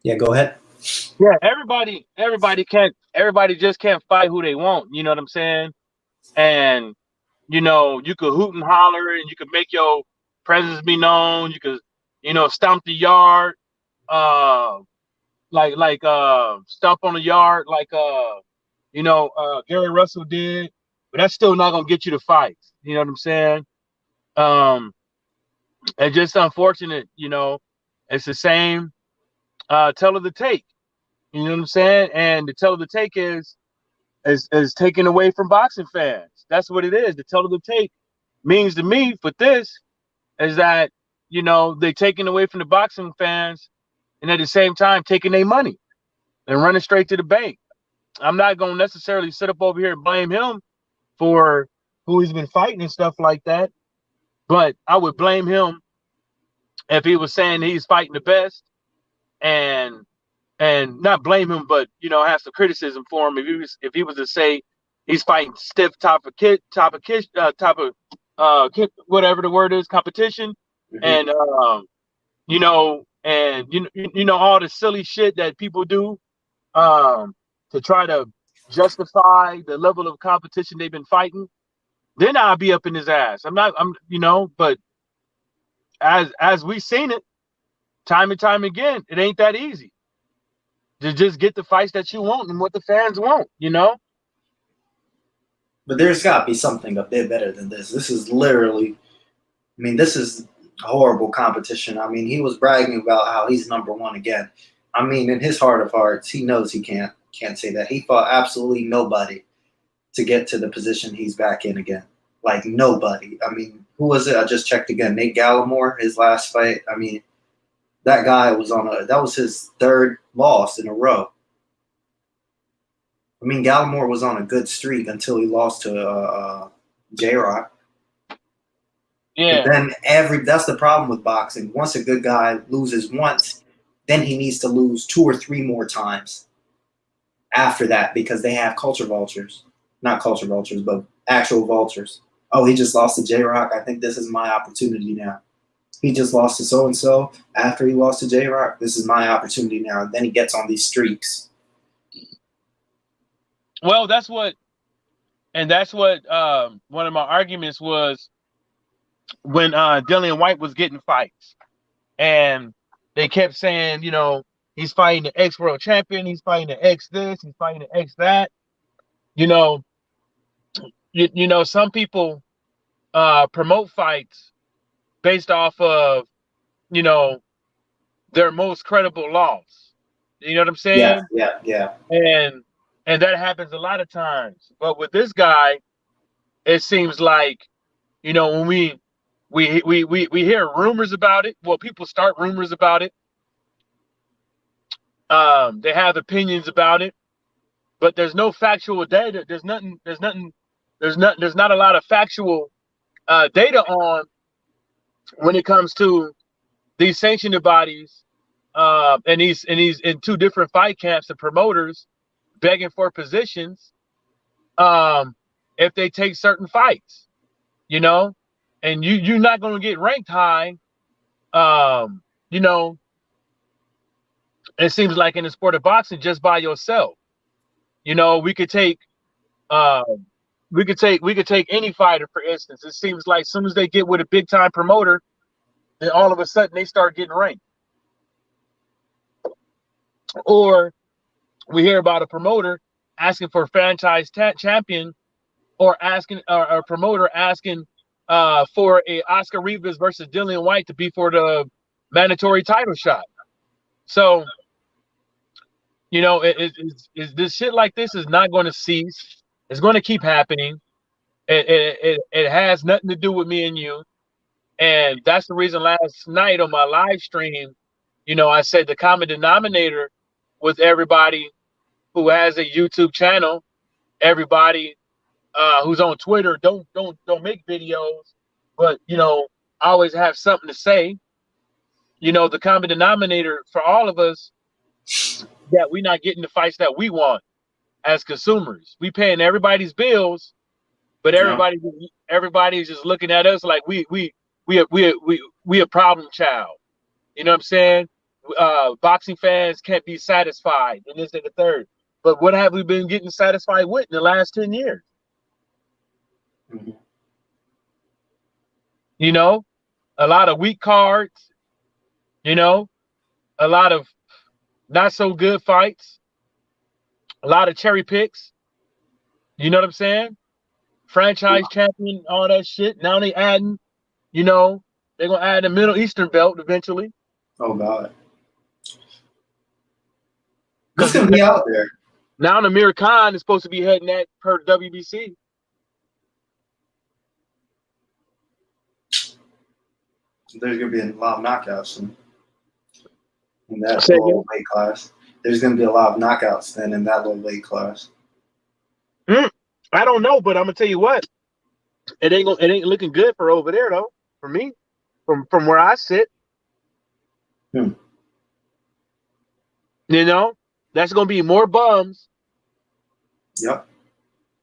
Yeah, go ahead. Yeah, everybody just can't fight who they want. You know what I'm saying? And you could hoot and holler, and you could make your presence be known. You could, stomp the yard, uh, stomp on the yard, Gary Russell did. But that's still not gonna get you to fights. You know what I'm saying? Um, it's just unfortunate. It's the same. Tell of the take. You know what I'm saying? And the tell of the take is taken away from boxing fans. That's what it is. The tell of the tape means to me for this is that they taking away from the boxing fans and at the same time taking their money and running straight to the bank. I'm not gonna necessarily sit up over here and blame him for who he's been fighting and stuff like that, but I would blame him if he was saying he's fighting the best and not blame him, but have some criticism for him if he was to say he's fighting stiff whatever the word is competition, Hmm. and all the silly shit that people do um, to try to justify the level of competition they've been fighting. Then I'll be up in his ass. I'm not. But as we've seen it time and time again, it ain't that easy to just get the fights that you want and what the fans want. But there's got to be something a bit better than this. This is literally, I mean, this is horrible competition. I mean, he was bragging about how he's number one again. I mean, in his heart of hearts, he knows he can't say that. He fought absolutely nobody to get to the position he's back in again. Like nobody. I mean, who was it? I just checked again. Nate Gallimore, his last fight. I mean, that guy was that was his third loss in a row. I mean, Gallimore was on a good streak until he lost to J Rock. But Yeah. then that's the problem with boxing. Once a good guy loses once, then he needs to lose two or three more times after that because they have culture vultures. Not culture vultures, but actual vultures. Oh, he just lost to J Rock. I think this is my opportunity now. He just lost to so and so. After he lost to J Rock, this is my opportunity now. And then he gets on these streaks. Well, that's what one of my arguments was when Dillian White was getting fights, and they kept saying, he's fighting the ex world champion, he's fighting the ex this, he's fighting the ex that. You know, some people promote fights based off of you know their most credible loss. You know what I'm Yeah, saying? yeah, yeah. And that happens a lot of times. But with this guy, it seems like when we hear rumors about it. Well, people start rumors about it. They have opinions about it, but there's no factual data. There's nothing. There's nothing. There's not a lot of factual data on when it comes to these sanctioning bodies and these in two different fight camps and promoters begging for positions um, if they take certain fights, you know, and you're not going to get ranked high. Um, you know, it seems like in the sport of boxing just by yourself. We could take uh, we could take any fighter for instance. It seems like as soon as they get with a big time promoter, then all of a sudden they start getting ranked. Or we hear about a promoter asking for a franchise champion, or asking a promoter asking for a Oscar Rivas versus Dillian White to be for the mandatory title shot. So this shit like this is not going to cease. It's going to keep happening. It has nothing to do with me and you, and that's the reason last night on my live stream, I said the common denominator with everybody who has a YouTube channel, everybody who's on Twitter, don't make videos, but always have something to say. The common denominator for all of us that we're not getting the fights that we want as consumers. We paying everybody's bills, but Yeah. everybody's just looking at us like we a problem child. You know what I'm saying? boxing fans can't be satisfied, and this and the third. But what have we been getting satisfied with in the last 10 years? Mhm. You know, a lot of weak cards, you know, a lot of not so good fights, a lot of cherry picks. You know what I'm saying? Franchise champion, all that shit. Now they adding, you know, they're gonna add the Middle Eastern belt eventually. Oh God, this Because gonna be out there. now Amir Khan is supposed to be heading that per WBC. There's gonna be a lot of knockouts in that Say little weight class. There's gonna be a lot of knockouts then in that little weight class. I don't know, but I'm gonna tell you what, it ain't looking good for over there though. For me, from where I sit, Hmm. you know, that's gonna be more bums Yep.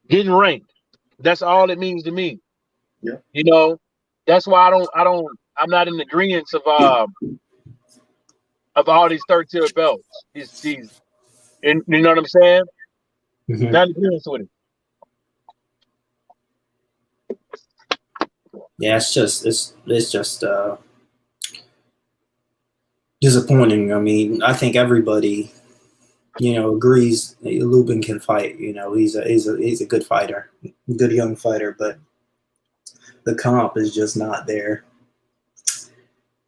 getting ranked. That's all it means to me. Yeah. You know, that's why I'm not in agreement of all these third tier belts. These, and you know what I'm saying? Mhm. Not in agreement with it. Yeah, it's just disappointing. I mean, I think everybody, agrees that Lubin can fight. He's a good fighter, good young fighter, but the comp is just not there.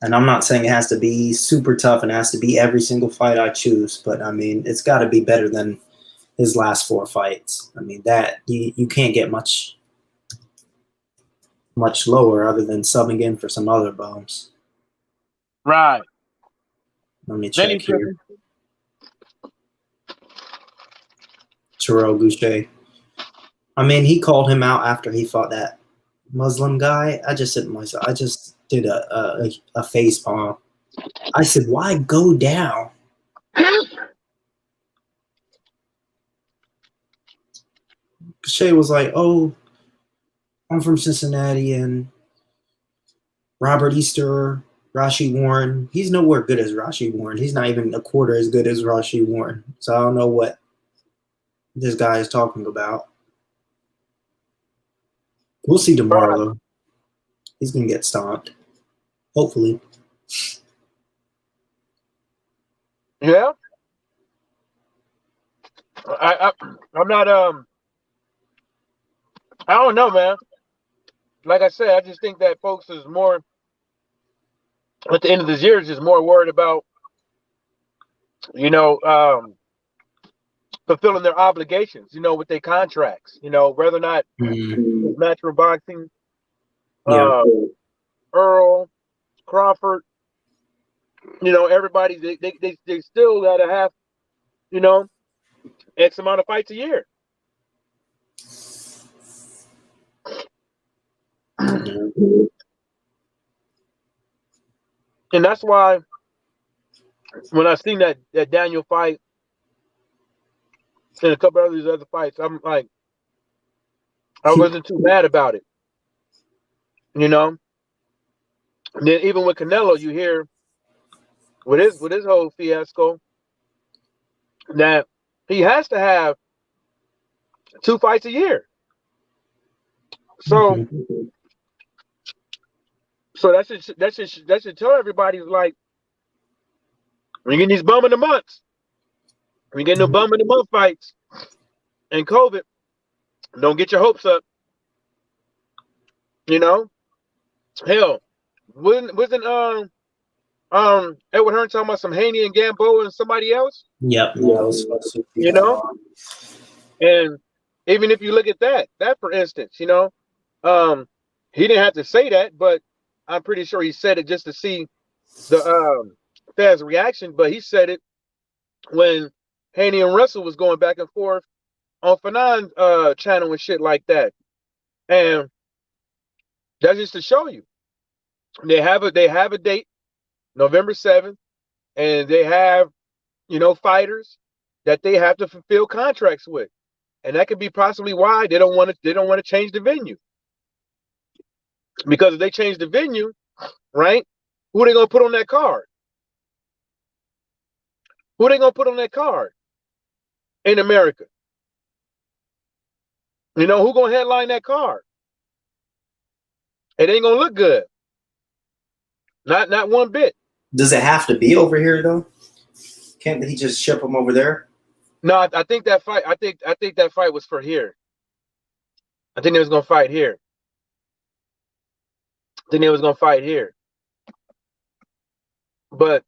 And I'm not saying it has to be super tough and it has to be every single fight I choose, but I mean, it's got to be better than his last 4 fights. I mean, that you can't get much lower other than subbing in for some other bums. Right. Let me check here. Terrell Goucher. I mean, he called him out after he fought that Muslim guy. I just said to myself, I just did a face palm. I said, why go down? Goucher was like, oh, I'm from Cincinnati, and Robert Easter, Rashi Warren, he's nowhere good as Rashi Warren. He's not even a quarter as good as Rashi Warren. So I don't know what this guy is talking about. We'll see tomorrow, though. He's going to get stomped. Hopefully. Yeah. I'm not I don't know, man. Like I said, I just think that folks is more at the end of this year is just more worried about, fulfilling their obligations, with their contracts, whether or not natural boxing, Yeah. Earl, Crawford, everybody they still gotta have, X amount of fights a year. And that's why when I seen that Daniel fight and a couple of these other fights, I'm like, I wasn't too mad about it. And then even with Canelo, you hear with his whole fiasco that he has to have 2 fights a year. So so that should tell everybody, like, when you get these bum in the months, when you get no bum in the month fights and COVID, don't get your hopes up. Hell, wasn't Edward Hearn talking about some Haney and Gamboa and somebody else? Yep. And even if you look at that for instance, he didn't have to say that, but I'm pretty sure he said it just to see the fans' reaction. But he said it when Haney and Russell was going back and forth on Fanon channel and shit like that. And that's just to show you. They have a date, November 7th, and they have, fighters that they have to fulfill contracts with. And that could be possibly why they don't want to change the venue. Because if they change the venue, right, who are they gonna put on that card? Who they gonna put on that card in America? You know, who gonna headline that card? It ain't gonna look good. Not one bit. Does it have to be over here though? Can't he just ship them over there? No, I think that fight. I think that fight was for here. I think they was gonna fight here. But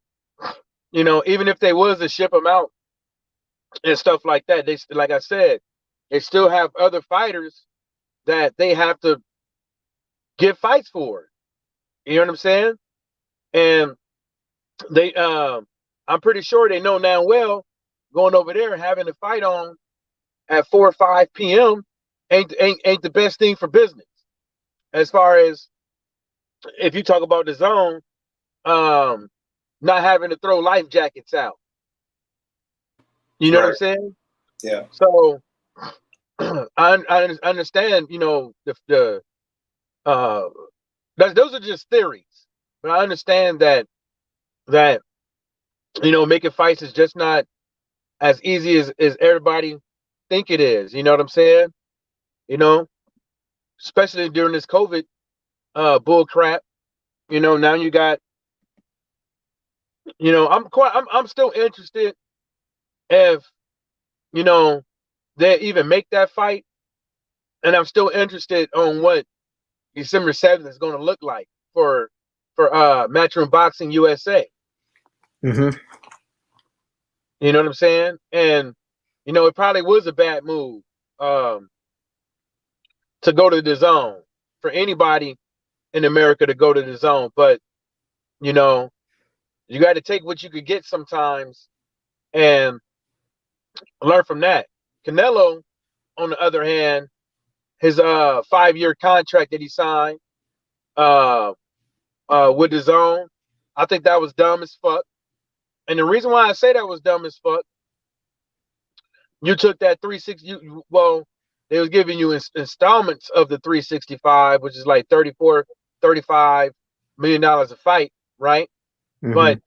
you know, even if they was to ship them out and stuff like that, they, like I said, they still have other fighters that they have to get fights for. You know what I'm saying? And they, I'm pretty sure they know now well, going over there and having a fight on at 4 or 5 p.m. ain't the best thing for business. As far as if you talk about the zone, not having to throw life jackets out. You know what I'm saying? Yeah. So I understand, you know, those are just theories, but I understand that you know, making fights is just not as easy as everybody think it is. You know what I'm saying? You know, especially during this COVID bull crap. You know, now you got, you know, I'm still interested if, you know, they even make that fight, and I'm still interested on what December 7th is going to look like for Matchroom Boxing USA. Mm-hmm. You know what I'm saying? And you know, it probably was a bad move to go to the zone for anybody in America to go to the zone. But you know, you got to take what you could get sometimes and learn from that. Canelo, on the other hand, his 5-year contract that he signed with the zone, I think that was dumb as fuck. And the reason why I say that was dumb as fuck, you took that 360. Well, they was giving you installments of the 365, which is like $34, $35 million a fight, right? Mm-hmm. But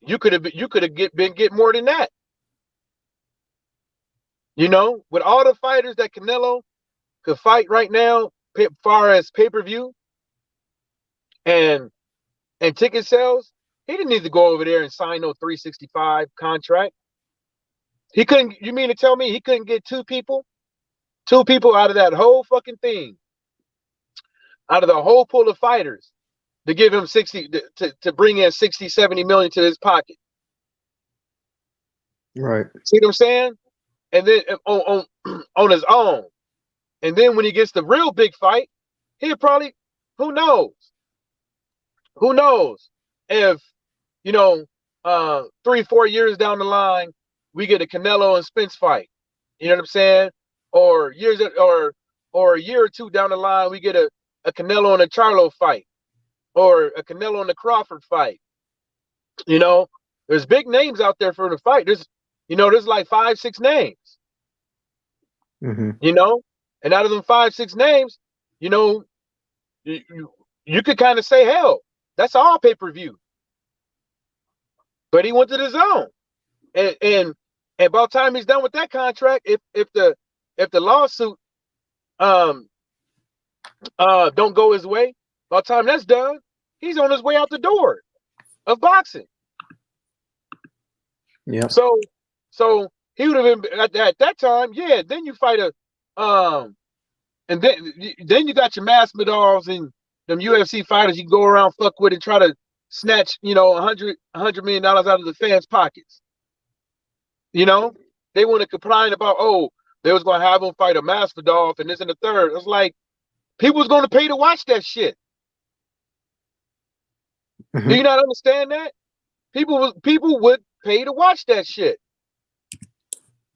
you could have get more than that. You know, with all the fighters that Canelo could fight right now, as far as pay-per-view and ticket sales, he didn't need to go over there and sign no 365 contract. He couldn't. You mean to tell me he couldn't get two people out of that whole fucking thing, out of the whole pool of fighters, to give him 60 to bring in 60, 70 million to his pocket? Right. See what I'm saying? And then on his own, and then when he gets the real big fight, he'll probably, who knows if, you know, 3-4 years down the line, we get a Canelo and Spence fight. You know what I'm saying? Or a year or two down the line, we get a Canelo and a Charlo fight, or a Canelo and a Crawford fight. You know, there's big names out there for the fight. There's like 5-6 names. Mm-hmm. You know, and out of them 5-6 names, you know, you could kind of say, hell, that's all pay-per-view. But he went to the zone, and by the time he's done with that contract, if the lawsuit don't go his way, by the time that's done, he's on his way out the door of boxing. Yeah. So he would have been at that time. Yeah. Then you fight and then you got your Masvidals and them UFC fighters you can go around fuck with and try to snatch, you know, $100 million out of the fans' pockets. You know, they want to complain about, oh, they was gonna have him fight a Masvidal and this and the third. It's like people was gonna pay to watch that shit. Mm-hmm. Do you not understand that? People would pay to watch that shit.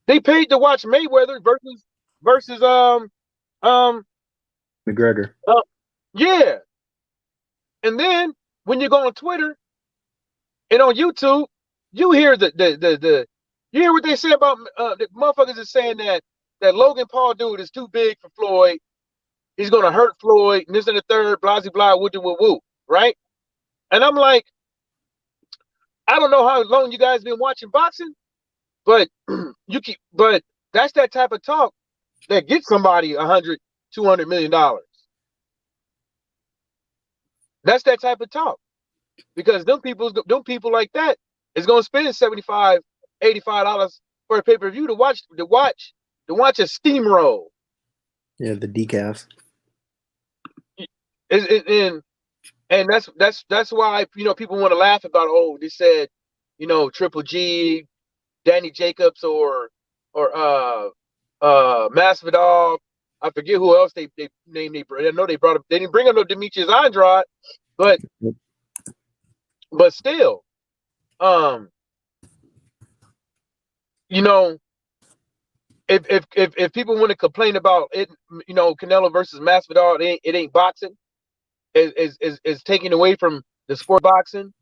They paid to watch Mayweather versus McGregor. Yeah. And then when you go on Twitter and on YouTube, you hear you hear what they say about the motherfuckers is saying that Logan Paul dude is too big for Floyd. He's gonna hurt Floyd, and this and the third, blah blah, woo, right? And I'm like, I don't know how long you guys been watching boxing, but but that's that type of talk that gets somebody 100, $200 million. That's that type of talk, because them people like that is gonna spend $75, $85 for a pay-per-view to watch a steamroll. Yeah, the decaf. And that's why people want to laugh about, oh, they said Triple G, Danny Jacobs, or Masvidal. I forget who else they named. I know they brought up. They didn't bring up no Demetrius Andrade, but still, if people want to complain about it, Canelo versus Masvidal, it ain't boxing. Is taking away from the sport boxing,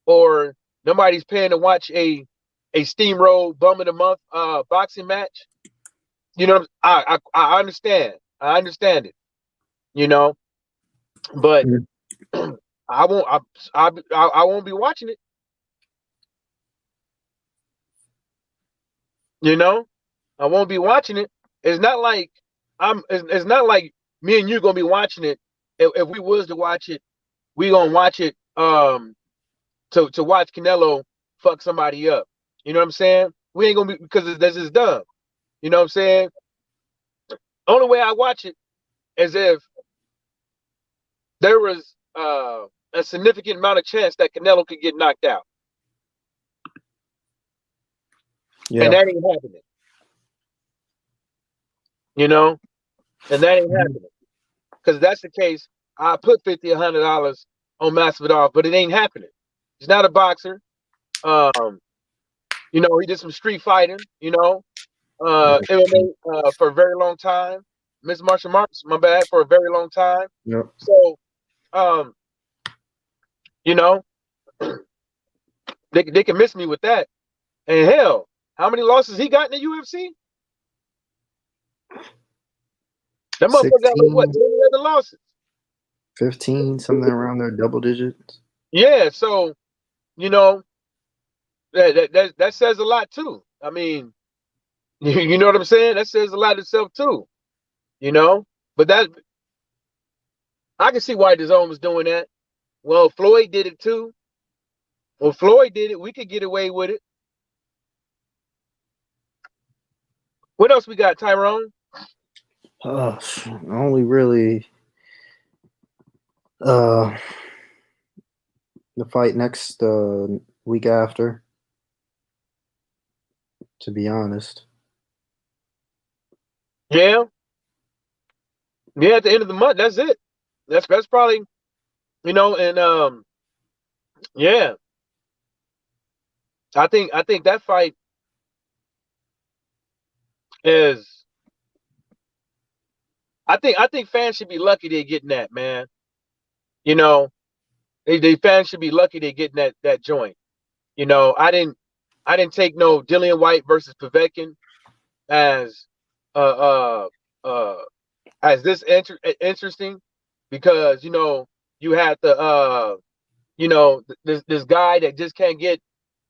or nobody's paying to watch a steamroll bum of the month boxing match. I understand. I understand it. But I won't be watching it. I won't be watching it. It's not like it's not like me and you gonna be watching it. If we was to watch it, we gonna watch it to watch Canelo fuck somebody up. You know what I'm saying? We ain't gonna be, because this is dumb. You know what I'm saying? Only way I watch it is if there was a significant amount of chance that Canelo could get knocked out. Yeah. And that ain't happening. And that ain't happening. Because if that's the case, I put $50, $100 on Masvidal, but it ain't happening. He's not a boxer. He did some street fighting, MMA for a very long time. Mixed martial arts, my bad, for a very long time. Yep. So, they can miss me with that. And hell, how many losses he got in the UFC? That motherfucker got like, what, 20 other losses? 15, something around there, double digits. Yeah, so that says a lot too. I mean, you know what I'm saying? That says a lot itself too. But that, I can see why DAZN was doing that. Well, Floyd did it too. Well, Floyd did it. We could get away with it. What else we got, Tyrone? Only really the fight next week after, to be honest. Yeah, at the end of the month, that's it. That's probably, and yeah. I think that fight is, I think fans should be lucky they're getting that, man. They fans should be lucky they're getting that joint. I didn't take no Dillian White versus Povetkin as this interesting, because you had this guy that just can't get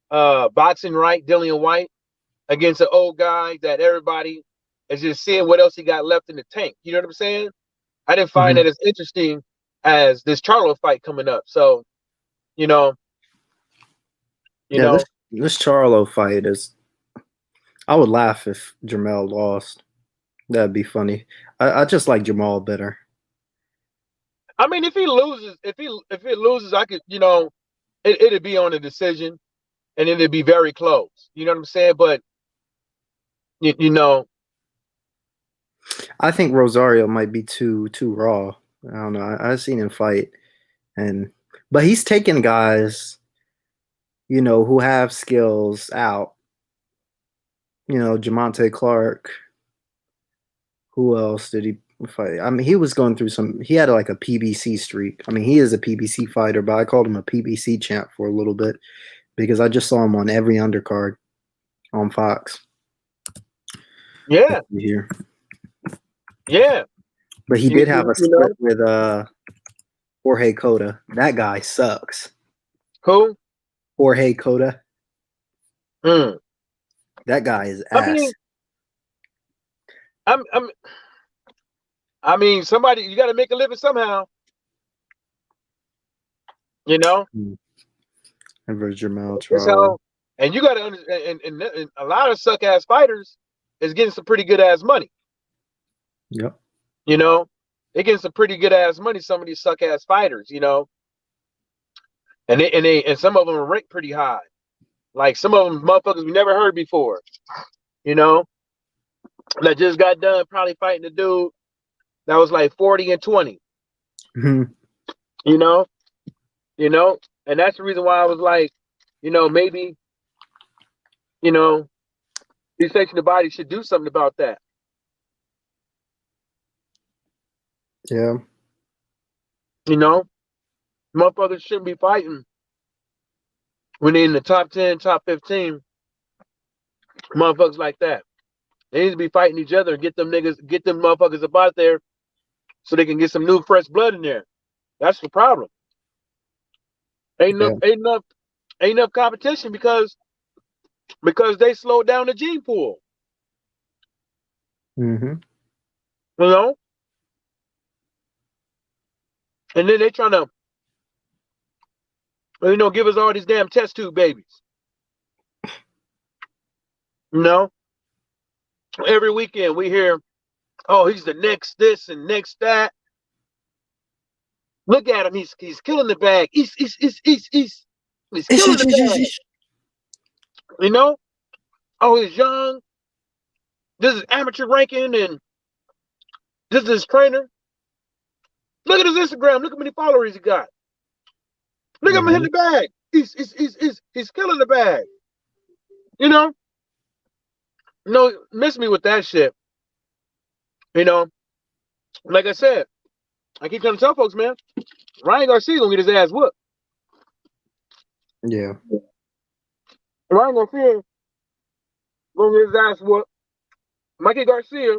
boxing right, Dillian White, against an old guy that everybody is just seeing what else he got left in the tank. You know what I'm saying? I didn't find that as interesting as this Charlo fight coming up. So, this Charlo fight is, I would laugh if Jermell lost. That'd be funny. I just like Jamal better. I mean, if he loses, I could, it'd be on a decision, and it'd be very close. You know what I'm saying? But I think Rosario might be too raw. I don't know. I've seen him fight, but he's taking guys, who have skills out. Jamonte Clark. Who else did he fight? I mean, he was going through he had like a PBC streak. I mean, he is a PBC fighter, but I called him a PBC champ for a little bit because I just saw him on every undercard on Fox. Yeah. Here. Yeah. But he did have a split with Jorge Cota. That guy sucks. Who? Jorge Cota. That That guy is I ass. mean, I mean, somebody, you got to make a living somehow. You know, Ever Jamal that's Charlo. how. And you got to understand, and a lot of suck ass fighters is getting some pretty good ass money. Yep. You know, they getting some pretty good ass money. Some of these suck ass fighters, you know, and some of them are ranked pretty high. Like some of them motherfuckers we never heard before. You know, that just got done probably fighting a dude that was like 40-20. Mhm. You know, and that's the reason why I was like, you know, maybe, you know, these Section of Body should do something about that. Yeah. You know, motherfuckers shouldn't be fighting when they're in the top 10, top 15. Motherfuckers like that. They need to be fighting each other and get them motherfuckers up out there so they can get some new fresh blood in there. That's the problem. Ain't enough competition because they slowed down the gene pool. Mm-hmm. You know? And then they trying to, you know, give us all these damn test tube babies. You know? Every weekend we hear, oh, he's the next this and next that. Look at him, he's killing the bag. He's killing the bag. You know? Oh, he's young. This is amateur ranking and this is his trainer. Look at his Instagram. Look how many followers he got. Look at him in the bag. He's killing the bag. You know? No, miss me with that shit. You know? Like I said, I keep trying to tell folks, man, Ryan Garcia gonna get his ass whooped. Yeah. Ryan Garcia gonna get his ass whooped. Mikey Garcia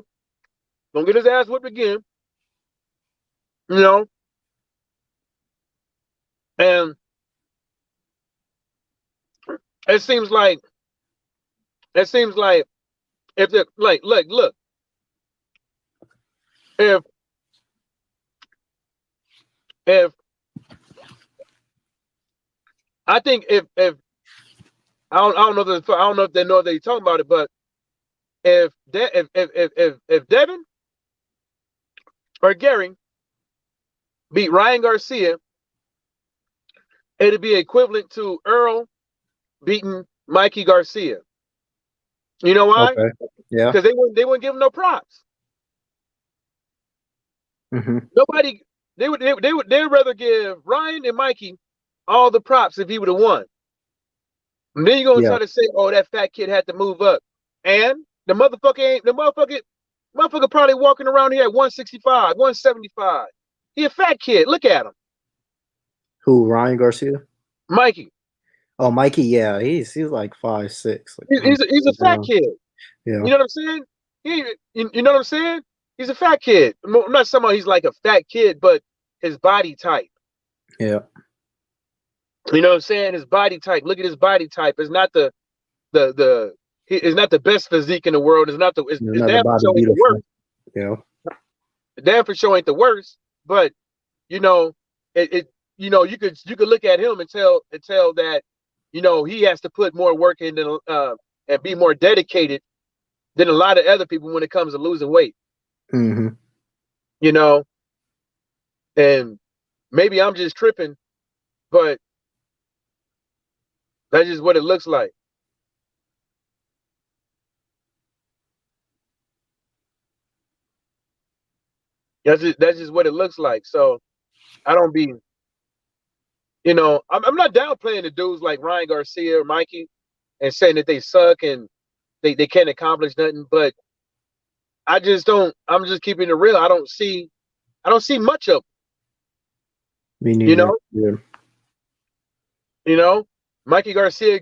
gonna get his ass whooped again. You know? And it seems like if the look, if I think if I don't know if they know that you're talking about it, but if Devin or Gary beat Ryan Garcia, it'd be equivalent to Earl beating Mikey Garcia. You know why? Okay. Yeah. Because they wouldn't give him no props. Mm-hmm. Nobody. They would rather give Ryan and Mikey all the props if he would have won. And then you're gonna try to say, oh, that fat kid had to move up. And the motherfucker probably walking around here at 165, 175. He a fat kid. Look at him. Who, Ryan Garcia? Mikey. Oh, Mikey, yeah. He's like 5'6". Like, He's a fat kid. Yeah. You know what I'm saying? You know what I'm saying? He's a fat kid. I'm not saying he's like a fat kid, but his body type. Yeah. You know what I'm saying? His body type. Look at his body type. It's not it's not the best physique in the world. It's damn for sure ain't the worst. Yeah. Damn for sure ain't the worst. But you know, you know, you could look at him and tell that, you know, he has to put more work in and be more dedicated than a lot of other people when it comes to losing weight. Mm-hmm. You know, and maybe I'm just tripping, but that's just what it looks like. That's just what it looks like. So I don't be, you know, I'm not downplaying the dudes like Ryan Garcia or Mikey and saying that they suck and they can't accomplish nothing, but I'm just keeping it real. I don't see much of them. Me neither. You know? Yeah. You know, Mikey Garcia,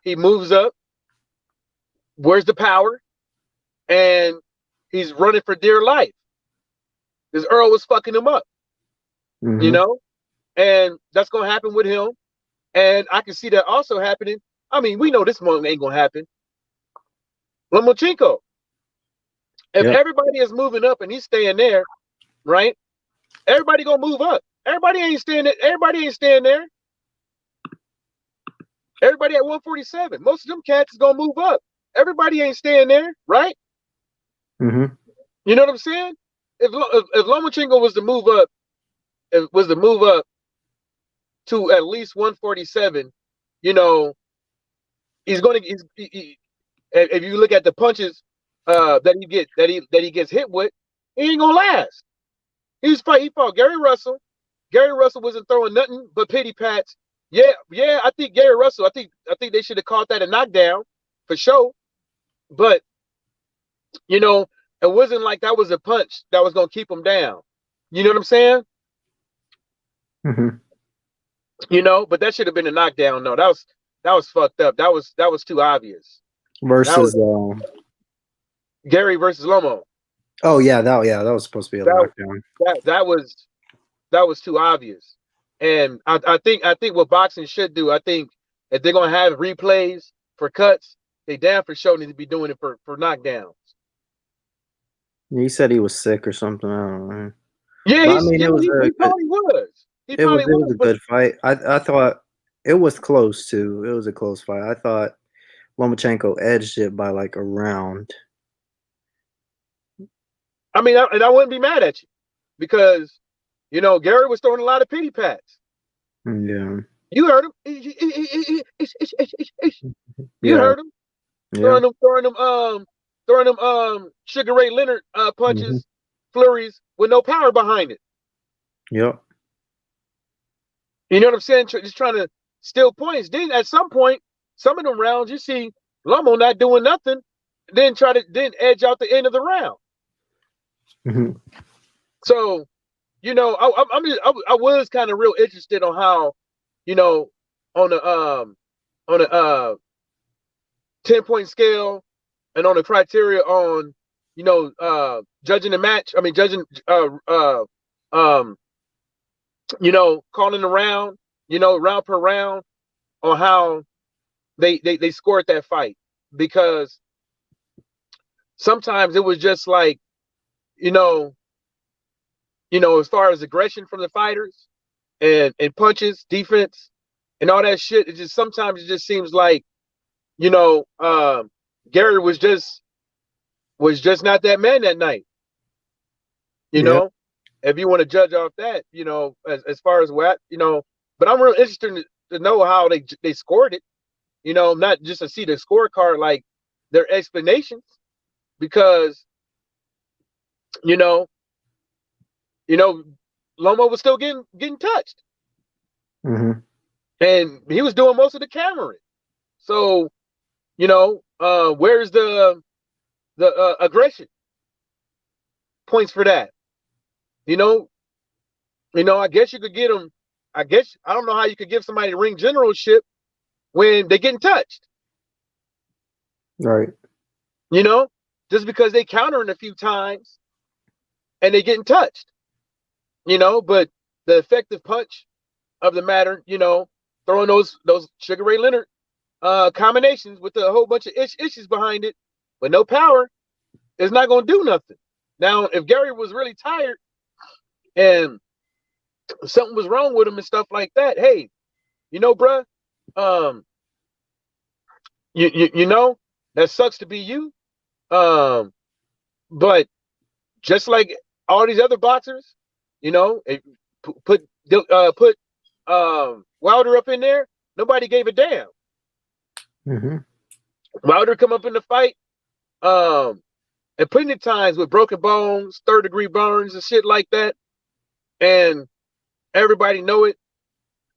he moves up. Where's the power? And he's running for dear life. Because Earl was fucking him up. Mm-hmm. You know? And that's going to happen with him. And I can see that also happening. I mean, we know this moment ain't going to happen. Lomachenko. If Yep. everybody is moving up and he's staying there, right? Everybody gonna move up. Everybody ain't staying there. Everybody ain't staying there. Everybody at 147. Most of them cats is gonna move up. Everybody ain't staying there, right? Mm-hmm. You know what I'm saying? If Lomachenko was to move up, to at least 147, you know, he's gonna. If you look at the punches that he gets hit with, he ain't gonna last. He fought Gary Russell. Gary Russell wasn't throwing nothing but pity pats. Yeah. I think Gary Russell. I think they should have called that a knockdown for sure. But you know, it wasn't like that was a punch that was gonna keep him down. You know what I'm saying? Mm-hmm. You know, but that should have been a knockdown. No, that was fucked up. That was too obvious. Versus Gary versus Lomo. oh yeah, that was supposed to be a knockdown. That was too obvious. And I think what boxing should do, I think if they're gonna have replays for cuts, they damn for sure need to be doing it for knockdowns. He said he was sick or something. I don't know. Yeah, But, I mean, he probably was. It was a good fight. I thought it was close too. It was a close fight. I thought Lomachenko edged it by like a round. I mean, I wouldn't be mad at you because, you know, Gary was throwing a lot of pity pats. Yeah. You heard him. You heard him. Yeah. Throwing them Sugar Ray Leonard punches, flurries with no power behind it. Yep. You know what I'm saying? Just trying to steal points. Then at some point, some of them rounds you see Lomo not doing nothing, then edge out the end of the round. Mm-hmm. So, you know, I was kind of real interested on how, you know, on a 10-point scale and on the criteria on, you know, judging the match. I mean, you know, calling the round, you know, round per round on how they scored that fight, because sometimes it was just like, you know, as far as aggression from the fighters and punches, defense, and all that shit, it just sometimes it just seems like, you know, Gary was just not that man that night. You know, if you want to judge off that, you know, as far as what, you know, but I'm real interested to know how they scored it, you know, not just to see the scorecard, like their explanations, because, you know, Lomo was still getting touched. Mm-hmm. And he was doing most of the cameraing. So, you know, where's the aggression points for that? You know, I guess you could get them. I don't know how you could give somebody ring generalship when they're getting touched. Right. You know, just because they countering a few times and they getting touched. You know, but the effective punch of the matter, you know, throwing those Sugar Ray Leonard combinations with a whole bunch of issues behind it, but no power, is not going to do nothing. Now, if Gary was really tired and something was wrong with him and stuff like that, hey, you know, bruh, you know, that sucks to be you. But just like all these other boxers, you know, put Wilder up in there, nobody gave a damn. Mm-hmm. Wilder come up in the fight, and plenty of times with broken bones, third-degree burns and shit like that, and everybody know it,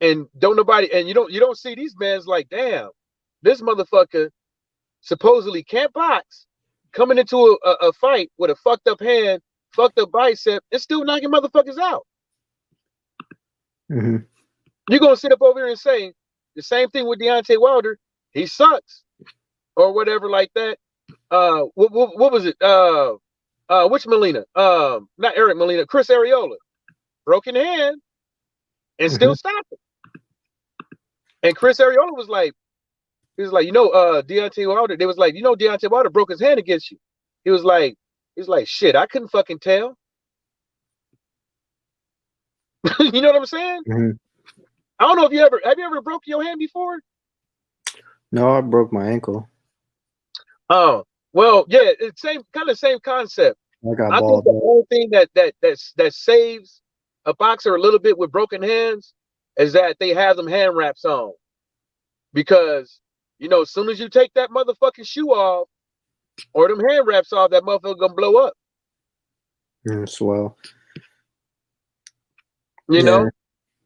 and you don't see these men like, damn, this motherfucker supposedly can't box, coming into a fight with a fucked up hand, fucked up bicep, and still knocking motherfuckers out. Mm-hmm. You're gonna sit up over here and say the same thing with Deontay Wilder, he sucks, or whatever like that. What was it? Which Molina? Not Eric Molina, Chris Arreola, broken hand, and still stopped it. And Chris Arreola was like, He was like, Deontay Wilder. They was like, Deontay Wilder broke his hand against you. He was like, shit, I couldn't fucking tell. You know what I'm saying? Mm-hmm. I don't know if have you ever broke your hand before? No, I broke my ankle. Oh, well, yeah, it's same concept. I got I think balled the up. only thing that saves a boxer a little bit with broken hands is that they have them hand wraps on. Because, as soon as you take that motherfucking shoe off or them hand wraps off, that motherfucker gonna blow up. Swell. You know?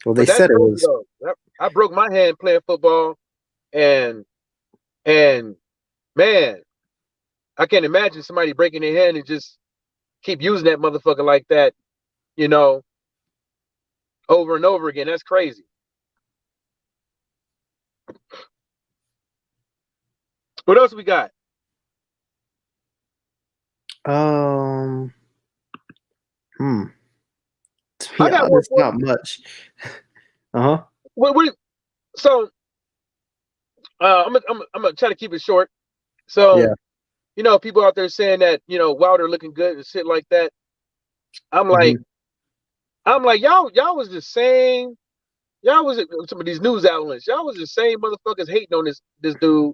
Well, they said it was. I broke my hand playing football, and man, I can't imagine somebody breaking their hand and just keep using that motherfucker like that, over and over again. That's crazy. What else we got? I got honest, not much. So I'm gonna try to keep it short. So people out there saying that Wilder looking good and shit like that. I'm like, y'all was the same. Y'all was some of these news outlets. Y'all was the same motherfuckers hating on this dude,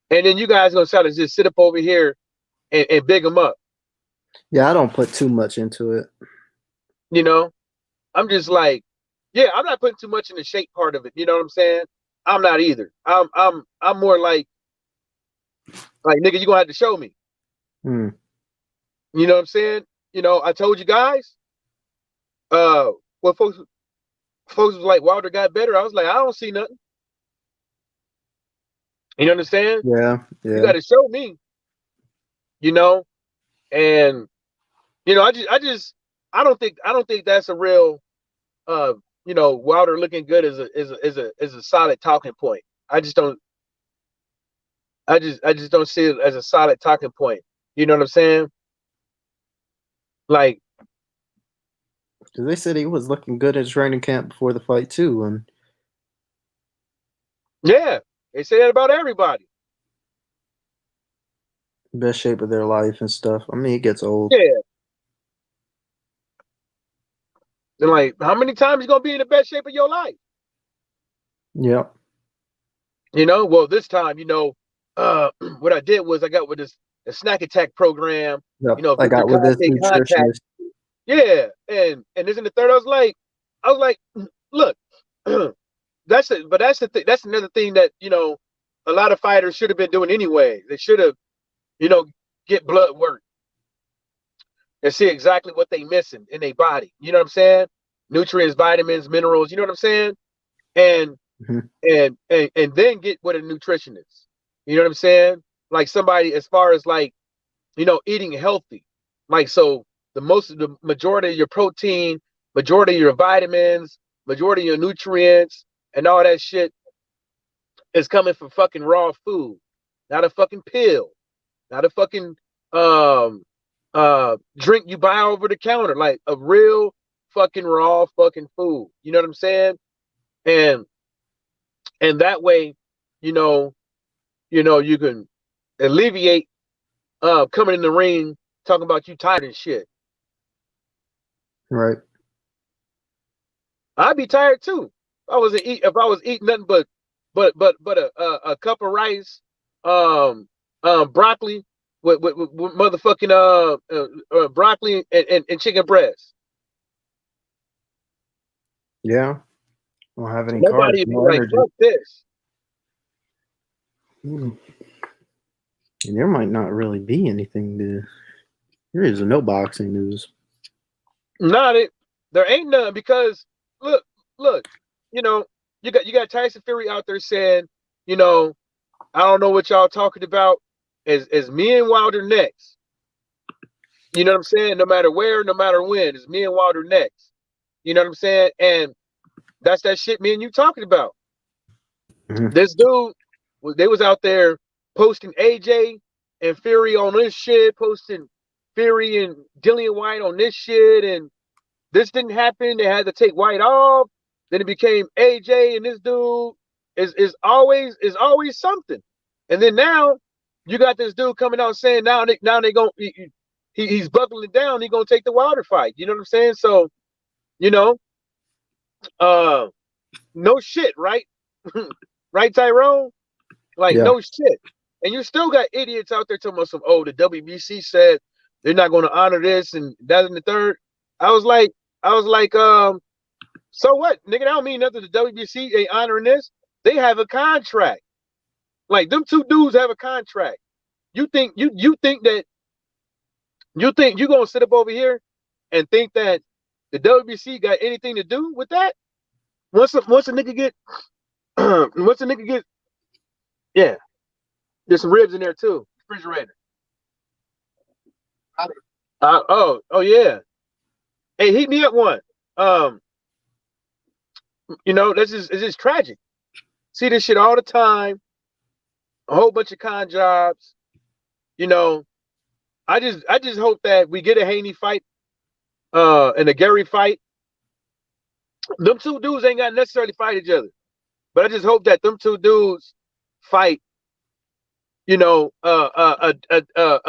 and then you guys gonna try to just sit up over here and big him up. Yeah, I don't put too much into it. I'm just like, I'm not putting too much in the shape part of it. You know what I'm saying? I'm not either. I'm more like nigga, you gonna have to show me. You know what I'm saying? I told you guys. Well, folks was like, Wilder got better. I was like, I don't see nothing. You understand? Yeah. You got to show me. And I don't think that's a real. Wilder looking good is a solid talking point. I just don't see it as a solid talking point. You know what I'm saying? Like, because they said he was looking good at training camp before the fight too, and they say that about everybody. Best shape of their life and stuff. I mean, it gets old. Yeah. And like, how many times you gonna be in the best shape of your life? Yep. Well, this time, what I did was I got with the Snack Attack program. Yep. I got with this nutritionist. Yeah, and this in the third, I was like, look, that's it. But that's the thing. That's another thing that a lot of fighters should have been doing anyway. They should have, get blood work and see exactly what they missing in their body. You know what I'm saying? Nutrients, vitamins, minerals. You know what I'm saying? And and then get with a nutritionist. You know what I'm saying? Like somebody as far as like, eating healthy. Like, so the majority of your protein, majority of your vitamins, majority of your nutrients and all that shit is coming from fucking raw food, not a fucking pill, not a fucking drink you buy over the counter, like a real fucking raw fucking food. You know what I'm saying? And that way, you can alleviate coming in the ring talking about you tired and shit. Right. I'd be tired too. If I was eating nothing but a cup of rice, broccoli with motherfucking broccoli and chicken breast. Yeah. Don't have any Nobody carbs, be no like, energy. fuck this. And there might not really be anything to. There is no boxing news. There ain't none, because look, you got Tyson Fury out there saying, I don't know what y'all talking about. As me and Wilder next. You know what I'm saying? No matter where, no matter when, it's me and Wilder next. You know what I'm saying? And that's that shit me and you talking about. This dude, they was out there posting AJ and Fury on this shit, posting Fury and Dillian White on this shit, and this didn't happen. They had to take White off. Then it became AJ, and this dude is always something. And then now you got this dude coming out saying now they going he's buckling down. He's gonna take the Wilder fight. You know what I'm saying? So you know, no shit, right? Right, Tyrone? Like Yeah. no shit. And you still got idiots out there talking about some. Oh, the WBC said they're not going to honor this and that and the third. I was like, so what, nigga? That don't mean nothing. The WBC ain't honoring this. They have a contract. Like them two dudes have a contract. You think that you think you gonna sit up over here and think that the WBC got anything to do with that? Once a nigga get once a nigga get yeah, there's some ribs in there too. Refrigerator. Oh yeah. Hey, heat me up one. You know, it's just tragic. See this shit all the time. A whole bunch of con jobs. You know, I just hope that we get a Haney fight, and a Gary fight. Them two dudes ain't got to necessarily fight each other, but I just hope that them two dudes fight. You know, a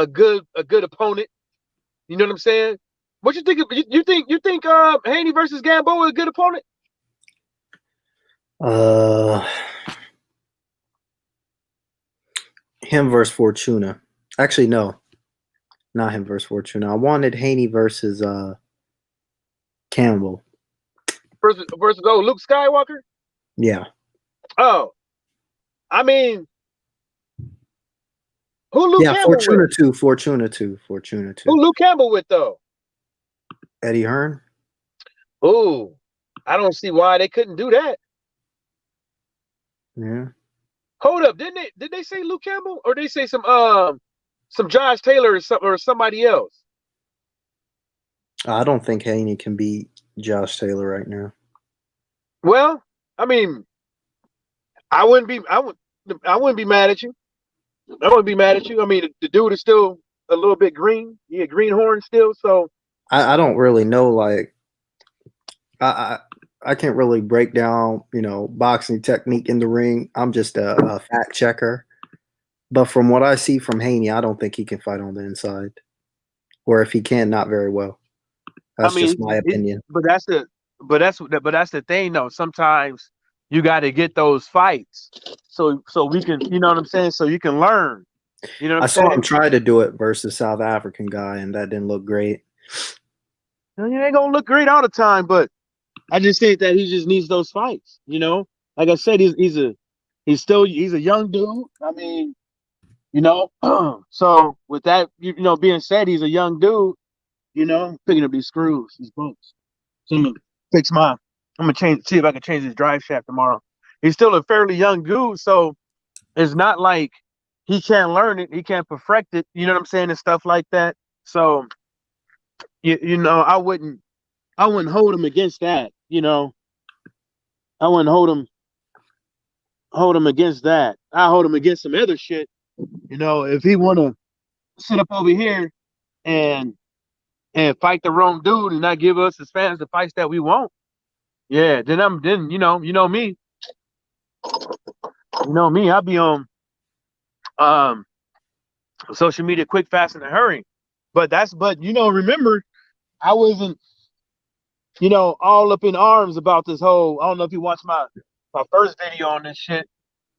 good opponent. You know what I'm saying? What you think? You think Haney versus Gamboa is a good opponent? Him versus Fortuna. Actually, no, not him versus Fortuna. I wanted Haney versus Campbell. Versus Luke Skywalker? Yeah. Oh, I mean, who Luke Campbell Fortuna with? too. Fortuna too. Who Luke Campbell with though? Eddie Hearn. Ooh, I don't see why they couldn't do that. Yeah. Hold up, did they say Luke Campbell or they say some Josh Taylor or somebody else? I don't think Haney can beat Josh Taylor right now. Well, I mean, I wouldn't be mad at you. I wouldn't be mad at you. I mean, the dude is still a little bit green. He a greenhorn still, so I don't really know. Like, I can't really break down, boxing technique in the ring. I'm just a fact checker. But from what I see from Haney, I don't think he can fight on the inside. Or if he can, not very well. That's just my opinion. But that's the thing though. Sometimes you got to get those fights so we can, you know what I'm saying? So you can learn. You know what I'm saying? I saw him try to do it versus South African guy, and that didn't look great. You ain't gonna look great all the time, but I just think that he just needs those fights. You know, like I said, he's a young dude. I mean, so with that, being said, he's a young dude. Picking up these screws, these bolts. So I'm gonna see if I can change his drive shaft tomorrow. He's still a fairly young dude, so it's not like he can't learn it, he can't perfect it. You know what I'm saying, and stuff like that. So, I wouldn't hold him against that. I wouldn't hold him against that. I hold him against some other shit. If he wanna sit up over here and fight the wrong dude and not give us as fans the fights that we want, yeah, then you know me. I'll be on social media quick, fast, in a hurry. But remember, I wasn't, all up in arms about this whole. I don't know if you watched my first video on this shit.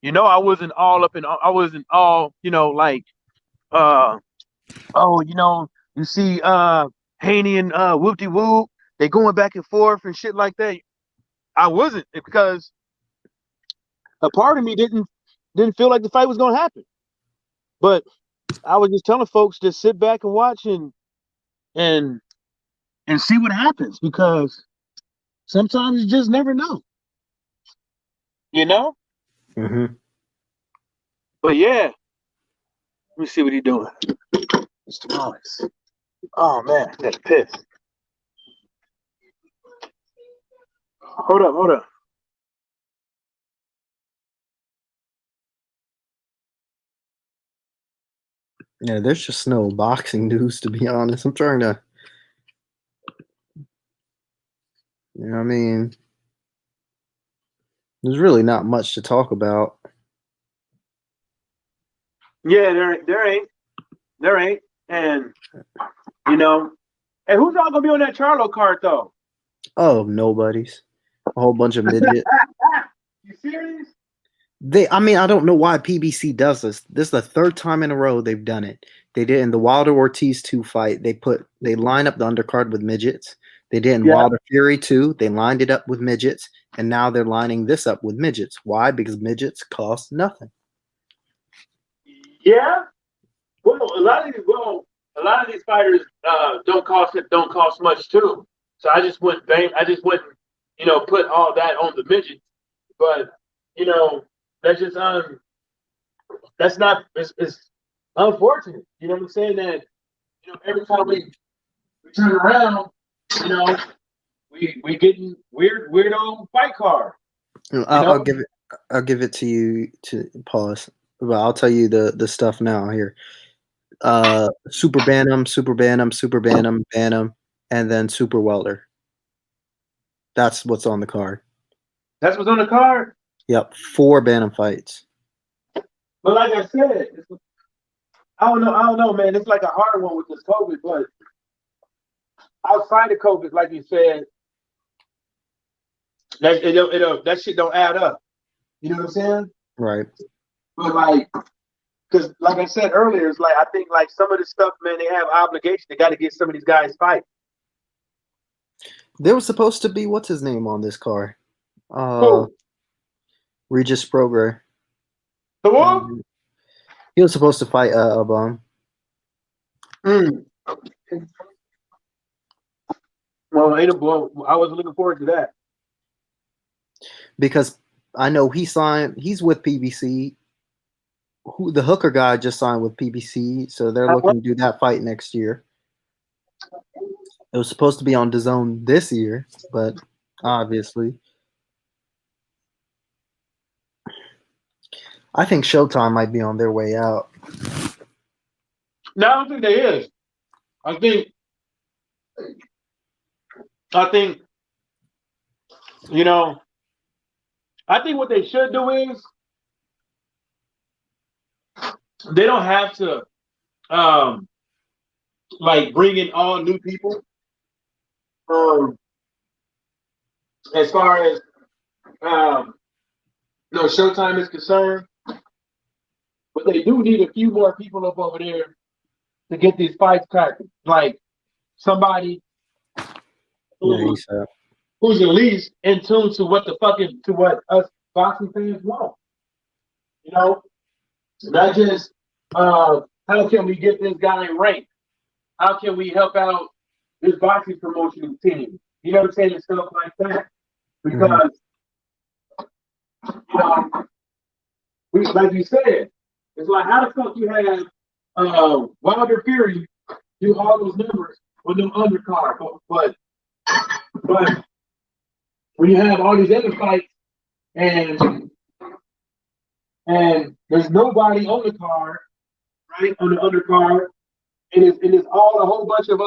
I wasn't all like, you see Haney and Whoop-de Whoop, they going back and forth and shit like that. I wasn't, because a part of me didn't feel like the fight was gonna happen. But I was just telling folks to sit back and watch and see what happens, because sometimes you just never know. Mm-hmm. But yeah, let me see what he's doing. It's tamales. Oh man, that's pissed. Hold up. Yeah, there's just no boxing news, to be honest. I'm trying to, I mean, there's really not much to talk about. Yeah, there ain't, and you know, and who's all gonna be on that Charlo card though? Oh, nobody's. A whole bunch of midget. You serious? I mean, I don't know why PBC does this. This is the third time in a row they've done it. They did in the Wilder Ortiz 2 fight. They line up the undercard with midgets. They did in Yeah. Wilder Fury 2. They lined it up with midgets, and now they're lining this up with midgets. Why? Because midgets cost nothing. Yeah. Well, a lot of these fighters don't cost much too. So I just wouldn't, put all that on the midget. But that's just that's not it's unfortunate. You know what I'm saying? That every time we turn around, we getting weirdo fight card. I'll give it to you to pause. But I'll tell you the stuff now here. Super Bantam, Super Bantam, Super Bantam, Bantam, and then Super Welter. That's what's on the card. That's what's on the card. Yep, 4 Bantam fights. But like I said, I don't know, man. It's like a hard one with this COVID, but outside of COVID, like you said, that shit don't add up. You know what I'm saying? Right. But because like I said earlier, it's like I think like some of the stuff, man, they have obligation. They got to get some of these guys fight. There was supposed to be what's his name on this card? Regis Prograis. The what? He was supposed to fight a bum. Well, I was looking forward to that because I know he's with PBC. The Hooker guy just signed with PBC, so they're looking to do that fight next year. It was supposed to be on DAZN this year, but obviously, I think Showtime might be on their way out. No, I don't think they is. I think I think what they should do is they don't have to bring in all new people. As far as Showtime is concerned, but they do need a few more people up over there to get these fights cracking. Like somebody who's at least in tune to what us boxing fans want. Not just how can we get this guy ranked? How can we help out this boxing promotion team? You know what I'm saying? And stuff like that. Because like you said, it's like how the fuck you have Wilder Fury do all those numbers with them undercard, but when you have all these other fights and there's nobody on the card, right, on the undercard, and it's all a whole bunch of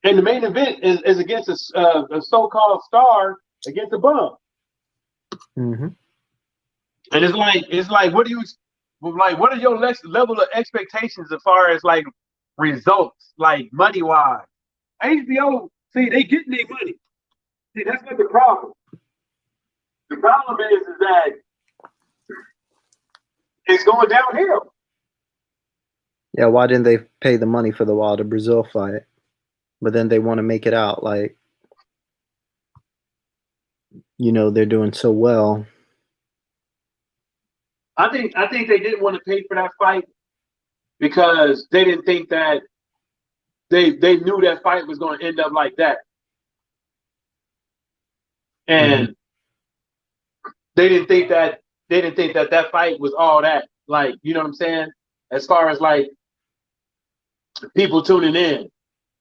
and the main event is against a so-called star against a bum. Mm-hmm. And it's like what are your level of expectations as far as like results, like money wise? HBO, see, they getting their money. See, that's not the problem. The problem is that it's going downhill. Yeah, why didn't they pay the money for the Wilder Brazil fight? But then they want to make it out like, they're doing so well. I think they didn't want to pay for that fight because they didn't think that they knew that fight was going to end up like that. And they didn't think that fight was all that. Like, you know what I'm saying? As far as like people tuning in.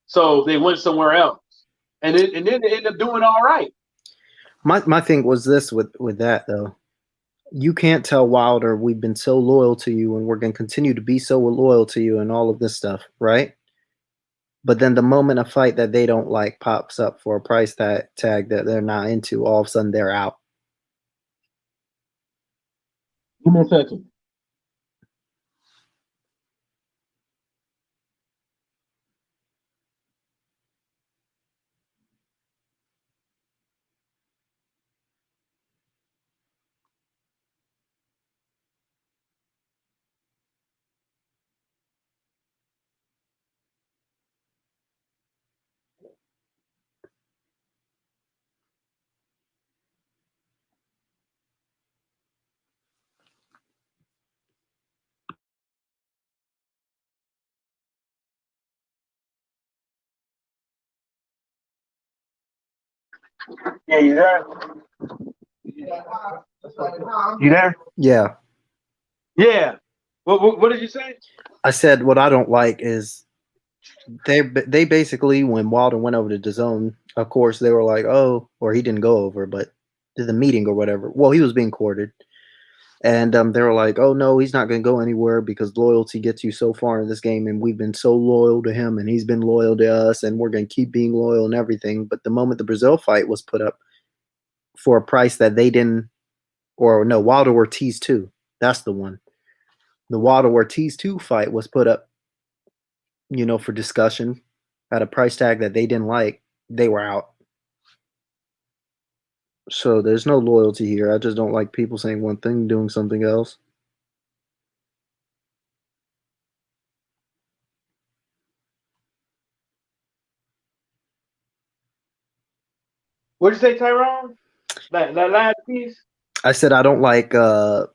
So they went somewhere else. And then they ended up doing all right. My thing was this with that though. You can't tell Wilder we've been so loyal to you and we're going to continue to be so loyal to you and all of this stuff, right? But then the moment a fight that they don't like pops up for a price tag that they're not into, all of a sudden they're out. Give me a second. Yeah, you there? You there? Yeah. Yeah. What did you say? I said what I don't like is they basically, when Wilder went over to DAZN, of course they were like, oh, or he didn't go over, but to the meeting or whatever. Well, he was being courted, and they were like, oh no, he's not going to go anywhere because loyalty gets you so far in this game, and we've been so loyal to him, and he's been loyal to us, and we're going to keep being loyal and everything. But the moment the Brazil fight was put up for a price that they didn't, or no, Wilder Ortiz 2, that's the one. The Wilder Ortiz 2 fight was put up, for discussion at a price tag that they didn't like. They were out. So there's no loyalty here. I just don't like people saying one thing, doing something else. What'd you say, Tyrone? That last piece? I said I don't like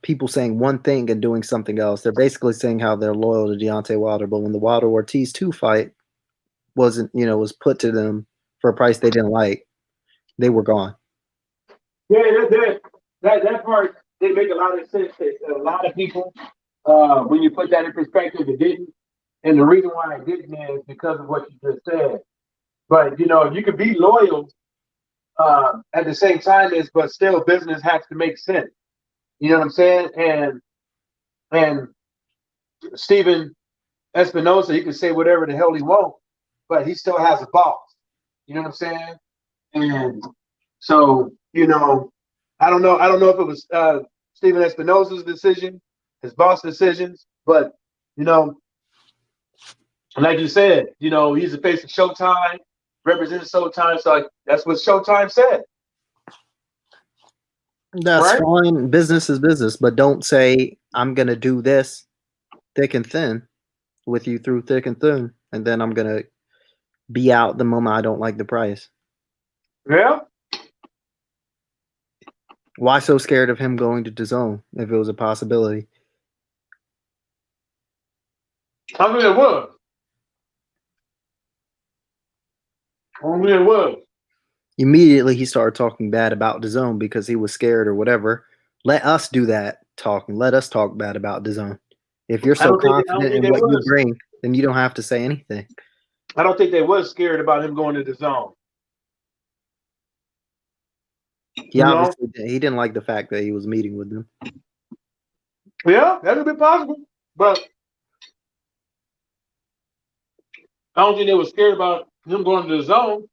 people saying one thing and doing something else. They're basically saying how they're loyal to Deontay Wilder, but when the Wilder Ortiz 2 fight was put to them for a price they didn't like, they were gone. Yeah, that part didn't make a lot of sense. A lot of people, when you put that in perspective, it didn't. And the reason why it didn't is because of what you just said. But you could be loyal at the same time but still business has to make sense. You know what I'm saying? And Steven Espinosa, he can say whatever the hell he wants, but he still has a boss. You know what I'm saying? And so, I don't know if it was Steven Espinosa's decision, his boss decisions, but like you said, he's the face of Showtime, represents Showtime, so that's what Showtime said. That's right? fine. Business is business, but don't say I'm gonna do this thick and thin with you through thick and thin, and then I'm gonna be out the moment I don't like the price. Yeah. Why so scared of him going to DAZN if it was a possibility? I mean, it was. Immediately he started talking bad about DAZN because he was scared or whatever. Let us do that talking. Let us talk bad about DAZN. If you're so confident in what you bring, then you don't have to say anything. I don't think they was scared about him going to DAZN. He didn't like the fact that he was meeting with them. Yeah, that would be possible. But I don't think they were scared about him going to DAZN.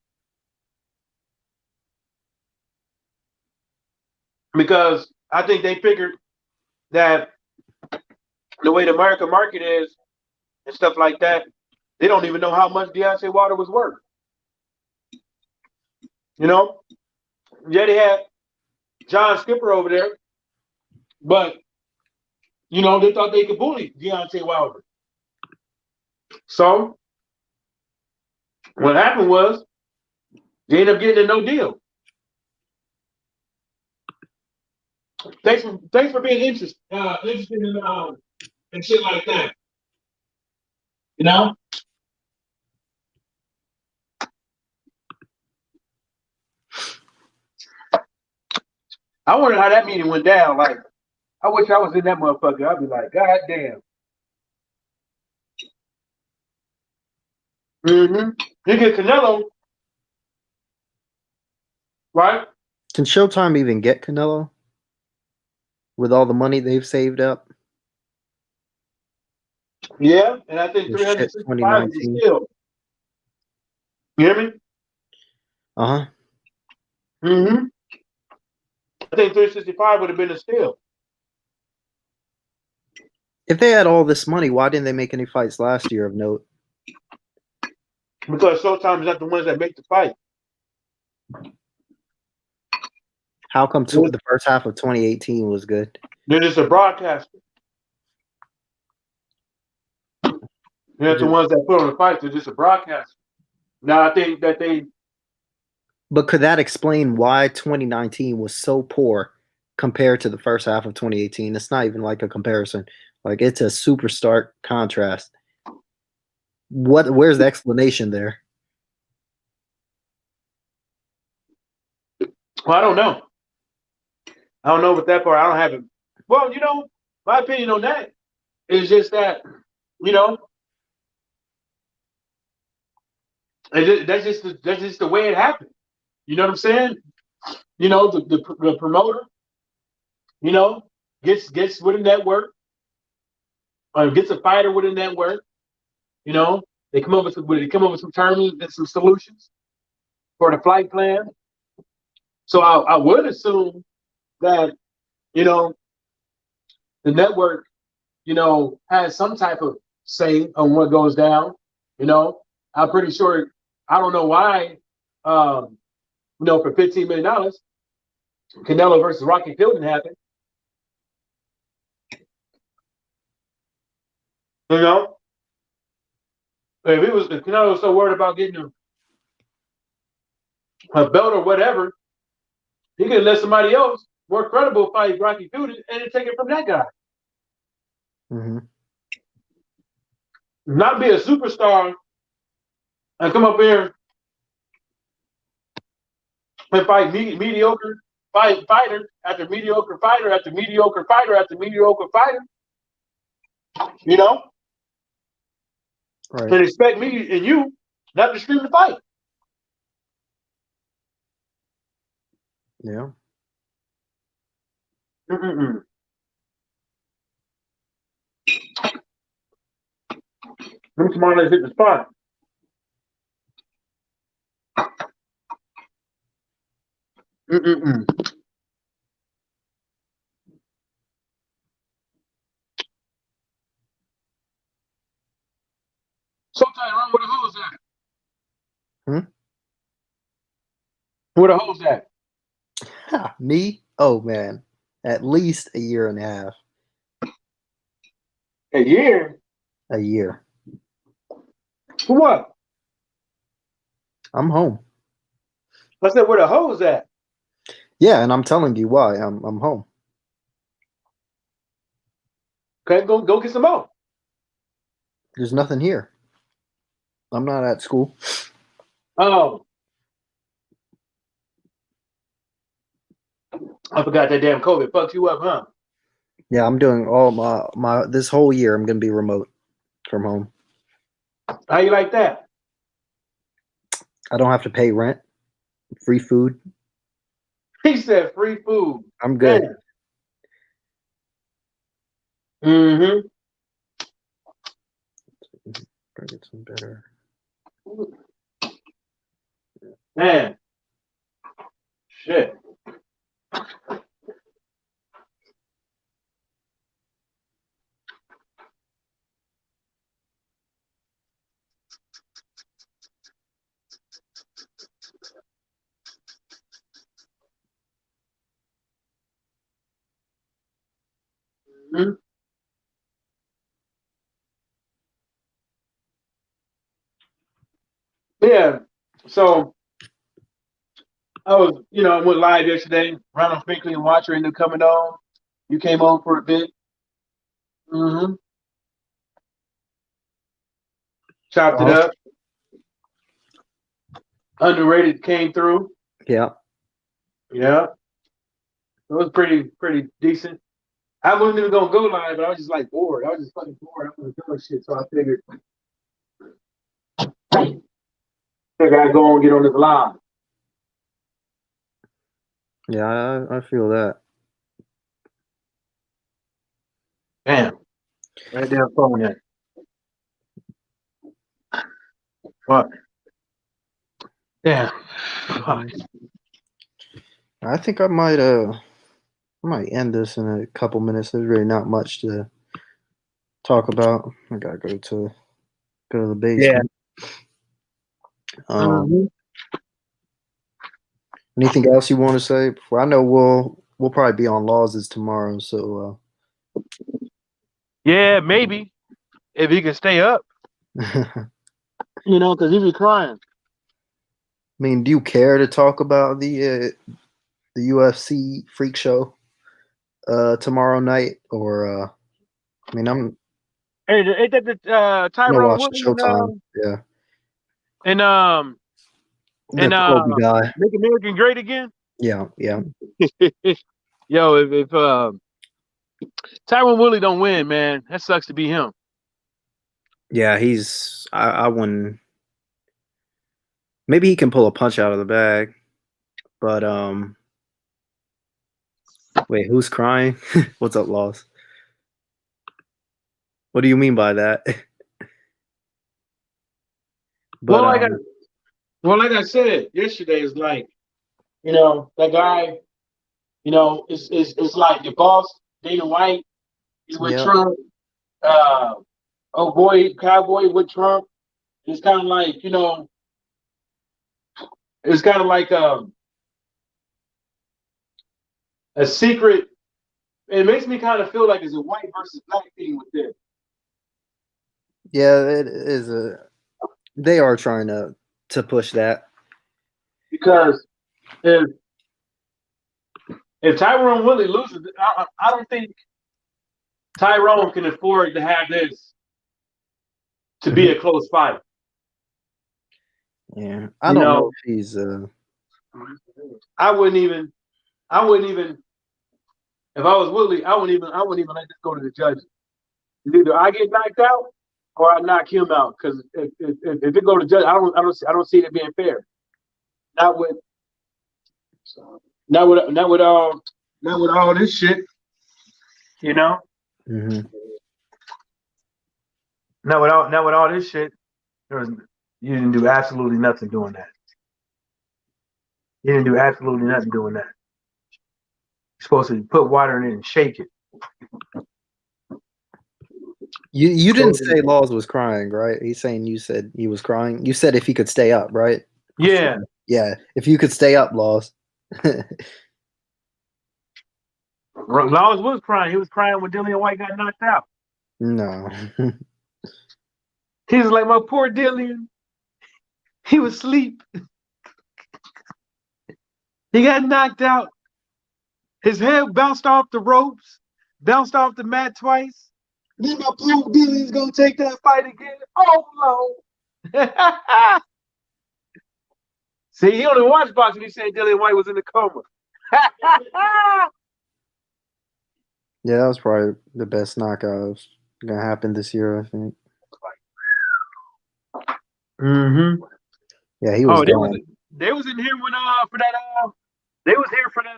Because I think they figured that the way the American market is and stuff like that, they don't even know how much Deontay Wilder was worth. Yeah, they had John Skipper over there, but they thought they could bully Deontay Wilder. So what happened was they ended up getting a no deal. Thanks for being interested in shit like that. I wonder how that meeting went down. Like, I wish I was in that motherfucker. I'd be like, God damn. You get Canelo, right? Can Showtime even get Canelo with all the money they've saved up? Yeah, and I think 365 is still. You hear me? Uh-huh. I think 365 would have been a steal. If they had all this money, why didn't they make any fights last year of note? Because Showtime is not the ones that make the fight. How come the first half of 2018 was good? They're just a broadcaster. They're not the ones that put on the fight. They're just a broadcaster. Now I think that they. But could that explain why 2019 was so poor compared to the first half of 2018? It's not even like a comparison. Like, it's a super stark contrast. Where's the explanation there? Well, I don't know. I don't know about that part. I don't have it. Well, my opinion on that is just that, that's just the way it happened. You know what I'm saying? The promoter, gets with a network, or gets a fighter with a network. They come up with some terms and some solutions for the flight plan. So I would assume that, the network, has some type of say on what goes down. I'm pretty sure. I don't know why. For $15 million, Canelo versus Rocky Fielding happened. If Canelo was so worried about getting a belt or whatever, he could let somebody else more credible fight Rocky Fielding and then take it from that guy. Mm-hmm. Not be a superstar and come up here and fight mediocre fighter after mediocre fighter after mediocre fighter after mediocre fighter. Right. And expect me and you not to stream the fight. Yeah. Mm-mm-mm. Them tomatoes hit the spot. Mm-mm-mm. So Tyrone, where the hoes at? Where the hoes at? Me? Oh, man. At least a year and a half. A year? A year. For what? I'm home. I said, where the hoes at? Yeah, and I'm telling you why. I'm home. Okay, go get some more. There's nothing here. I'm not at school. Oh. I forgot that damn COVID fucked you up, huh? Yeah, I'm doing all my this whole year I'm gonna be remote from home. How you like that? I don't have to pay rent, free food. He said free food. I'm good. Mm-hmm. Get some better. Man. Shit. Mm-hmm. Yeah. So I was, I went live yesterday. Ronald Finkley and Watcher ended up coming on. You came on for a bit. Mm-hmm. Chopped it up. Underrated came through. Yeah. Yeah. It was pretty decent. I wasn't even gonna go live, but I was just like bored. I was just fucking bored. I wasn't doing shit, so I figured I'd go and get on this live. Yeah, I feel that. Damn. Right down phone there. Fuck. Yeah. Fuck. I think I might end this in a couple minutes. There's really not much to talk about. I gotta go to the Yeah. basement. Anything else you want to say? Before I know we'll probably be on Laws's tomorrow. So Yeah, maybe if he can stay up, I because he be crying. mean, do you care to talk about the UFC freak show tomorrow night, or I mean, I'm Hey, ain't that the gonna Tyrone watch Woodley Showtime. Yeah, and the Kobe guy. Make American Great Again? Yeah. Yo, if Tyrone Woodley don't win, man, that sucks to be him. Yeah, he's. I wouldn't. Maybe he can pull a punch out of the bag, but wait, who's crying? What's up, Laws? What do you mean by that? But like I said yesterday, it's like, that guy, it's like the boss, Dana White, is with yeah, Trump. Oh boy, Cowboy with Trump. It's kind of like, it's kind of like a secret. It makes me kind of feel like it's a white versus black thing with this. yeah, it is a. They are trying to push that. Because if Tyrone Woodley loses, I don't think Tyrone can afford to have this to be a close fight. Yeah, I don't know if he's. I wouldn't even. If I was Woodley, I wouldn't even let this go to the judges. Either I get knocked out or I knock him out. Because if it go to judge, I don't see it being fair. Not with all this shit. Mm-hmm. Not with all this shit. You didn't do absolutely nothing doing that. You didn't do absolutely nothing doing that. You're supposed to put water in it and shake it. You didn't say Laws was crying, right? He's saying you said he was crying. You said if he could stay up, right? Yeah. Yeah, if you could stay up, Laws. Laws was crying. He was crying when Dillian White got knocked out. No. He was like, my poor Dillian. He was asleep. He got knocked out. His head bounced off the ropes, bounced off the mat twice. Then my poor Dillian's gonna take that fight again. Oh no. See, he only watched boxing. He said Dillian White was in a coma. Yeah, that was probably the best knockout gonna happen this year, I think. Mm-hmm. Yeah, he was gone. They was in here when for that they was here for that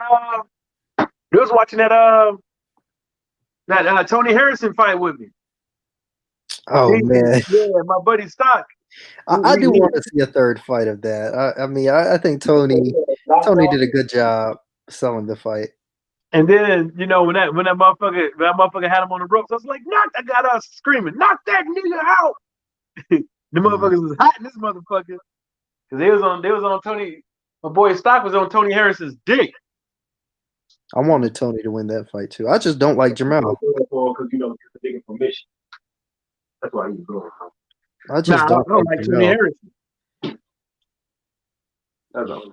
they was watching that Tony Harrison fight with me. Oh man. Yeah, my buddy Stock. I do want to see a third fight of that. I mean, I think Tony did a good job selling the fight. And then, when that motherfucker had him on the ropes, I was like, I got us screaming, knock that nigga out. The motherfuckers was hot in this motherfucker. Cause they was on Tony, my boy Stock was on Tony Harrison's dick. I wanted Tony to win that fight too. I just don't like Jamel. Because the big information. That's why he's going. I just don't like Tony Harrison. That's all.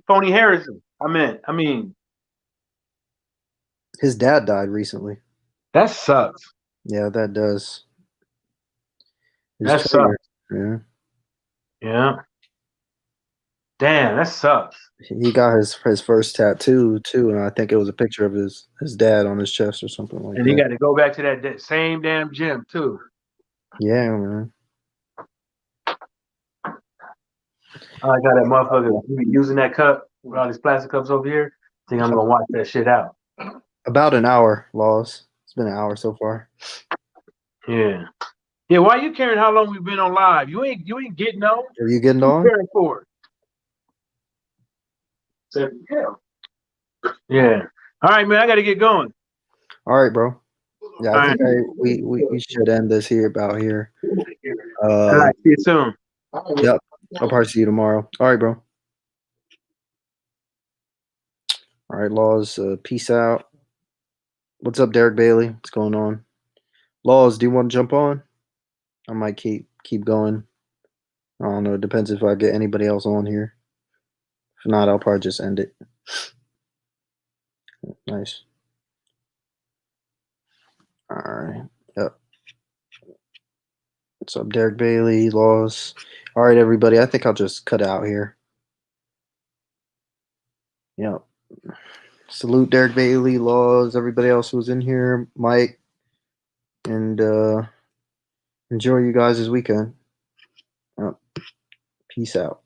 Phony Harrison. I mean, his dad died recently. That sucks. Yeah, that does. That sucks. Yeah. Yeah. Damn, that sucks. He got his first tattoo too, and I think it was a picture of his dad on his chest or something like that. And he got to go back to that same damn gym too. Yeah, man. I got that motherfucker using that cup with all these plastic cups over here. I think I'm gonna watch that shit out. About an hour, Laws. It's been an hour so far. Yeah. Yeah, why you caring how long we've been on live? You ain't getting on. Are you getting on? Caring for it. So, yeah. Yeah. All right, man. I got to get going. All right, bro. Yeah, I All think we should end this here about here. All right. See you soon. Yep. I'll probably see you tomorrow. All right, bro. All right, Laws. Peace out. What's up, Derek Bailey? What's going on? Laws, do you want to jump on? I might keep going. I don't know. It depends if I get anybody else on here. If not, I'll probably just end it. Nice. All right. Yep. What's up, Derek Bailey? Laws. All right, everybody. I think I'll just cut out here. Yep. Salute Derek Bailey, Laws, everybody else who was in here, Mike, and enjoy you guys this weekend. Yep. Peace out.